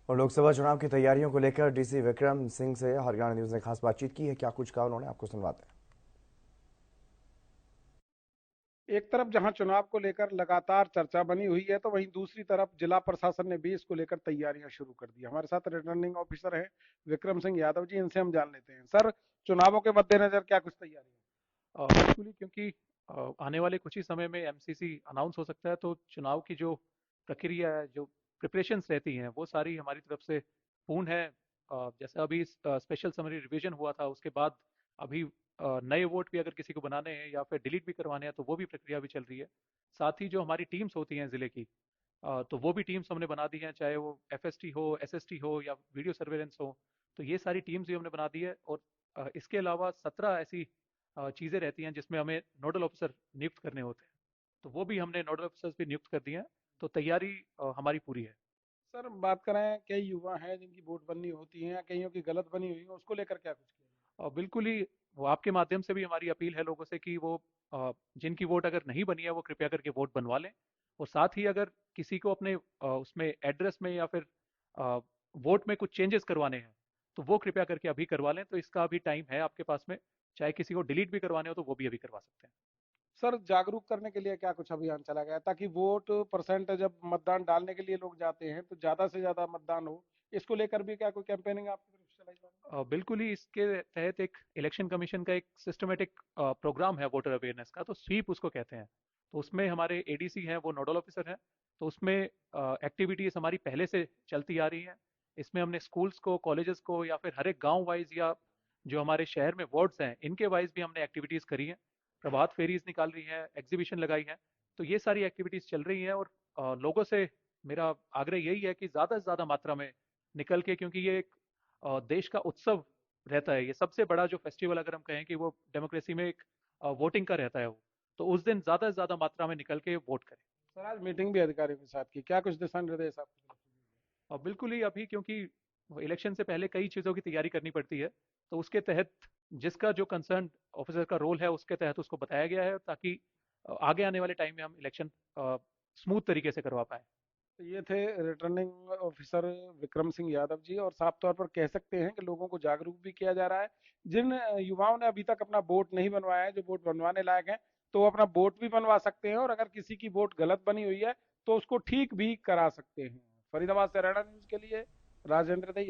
और लोकसभा चुनाव की तैयारियों को लेकर डीसी विक्रम सिंह से हरियाणा न्यूज ने खास बातचीत की है। क्या कुछ कहा उन्होंने, आपको सुनवाते हैं। एक तरफ जहां चुनाव को लेकर लगातार चर्चा बनी हुई है, तो वहीं दूसरी तरफ जिला प्रशासन ने भी इसको लेकर तैयारियां शुरू कर दी। हमारे साथ रिटर्निंग ऑफिसर हैं विक्रम सिंह यादव जी, इनसे हम जान लेते हैं। सर, चुनावों के मद्देनजर क्या कुछ तैयारी है? बिल्कुल ही, क्योंकि आने वाले कुछ ही समय में एमसीसी अनाउंस हो सकता है, तो चुनाव की जो प्रक्रिया है, जो प्रिपरेशंस रहती हैं, वो सारी हमारी तरफ से पूर्ण है। जैसे अभी स्पेशल समरी रिवीजन हुआ था, उसके बाद अभी नए वोट भी अगर किसी को बनाने हैं या फिर डिलीट भी करवाने हैं, तो वो भी प्रक्रिया भी चल रही है। साथ ही जो हमारी टीम्स होती हैं ज़िले की, तो वो भी टीम्स हमने बना दी हैं, चाहे वो एफएसटी हो, एसएसटी हो या वीडियो सर्वेलेंस हो। तो ये सारी टीम्स भी हमने बना दी है। और इसके अलावा 17 ऐसी चीज़ें रहती हैं जिसमें हमें नोडल ऑफिसर नियुक्त करने होते हैं, तो वो भी हमने नोडल ऑफिसर्स भी नियुक्त कर दिए हैं। तो तैयारी हमारी पूरी है। सर, बात करें, कई युवा हैं जिनकी वोट बननी होती है, कईयों की गलत बनी हुई है, उसको लेकर क्या कुछ किया और बिल्कुल ही, वो आपके माध्यम से भी हमारी अपील है लोगों से कि वो जिनकी वोट अगर नहीं बनी है वो कृपया करके वोट बनवा लें। और साथ ही अगर किसी को अपने उसमें एड्रेस में या फिर वोट में कुछ चेंजेस करवाने हैं, तो वो कृपया करके अभी करवा लें। तो इसका अभी टाइम है आपके पास में। चाहे किसी को डिलीट भी करवाने हो तो वो भी अभी करवा सकते हैं। सर, जागरूक करने के लिए क्या कुछ अभियान चला गया ताकि वोट परसेंट जब मतदान डालने के लिए लोग जाते हैं तो ज्यादा से ज्यादा मतदान हो? इसको लेकर भी क्या कोई कैंपेनिंग आपकी तरफ से चलाई जा रही बिल्कुल ही, इसके तहत एक इलेक्शन कमीशन का एक सिस्टमेटिक प्रोग्राम है वोटर अवेयरनेस का, तो स्वीप उसको कहते हैं। तो उसमें हमारे एडीसी हैं, वो नोडल ऑफिसर हैं। तो उसमें एक्टिविटीज़ हमारी पहले से चलती आ रही हैं। इसमें हमने स्कूल्स को, कॉलेजेस को, या फिर हर एक गांव वाइज, या जो हमारे शहर में वार्ड्स हैं, इनके वाइज भी हमने एक्टिविटीज़ करी हैं। प्रभात फेरीज निकाल रही हैं, एग्जीबिशन लगाई है। तो ये सारी एक्टिविटीज़ चल रही हैं। और लोगों से मेरा आग्रह यही है कि ज़्यादा से ज़्यादा मात्रा में निकल के, क्योंकि ये एक देश का उत्सव रहता है, ये सबसे बड़ा जो फेस्टिवल अगर हम कहें कि वो डेमोक्रेसी में एक वोटिंग का रहता है वो, तो उस दिन ज़्यादा से ज़्यादा मात्रा में निकल के वोट करें। है? सर, आज मीटिंग भी अधिकारियों के साथ की, क्या कुछ दिशा निर्देश आपकी तरफ से दिए और बिल्कुल ही, अभी क्योंकि इलेक्शन से पहले कई चीज़ों की तैयारी करनी पड़ती है, तो उसके तहत जिसका जो कंसर्न ऑफिसर का रोल है उसके तहत उसको बताया गया है, ताकि आगे आने वाले टाइम में हम इलेक्शन स्मूथ तरीके से करवा पाए। तो ये थे रिटर्निंग ऑफिसर विक्रम सिंह यादव जी, और साफ तौर पर कह सकते हैं कि लोगों को जागरूक भी किया जा रहा है। जिन युवाओं ने अभी तक अपना वोट नहीं बनवाया है, जो वोट बनवाने लायक हैं, तो वो अपना वोट भी बनवा सकते हैं, और अगर किसी की वोट गलत बनी हुई है तो उसको ठीक भी करा सकते हैं। फरीदाबाद से हरियाणा न्यूज के लिए राजेंद्र दहिया।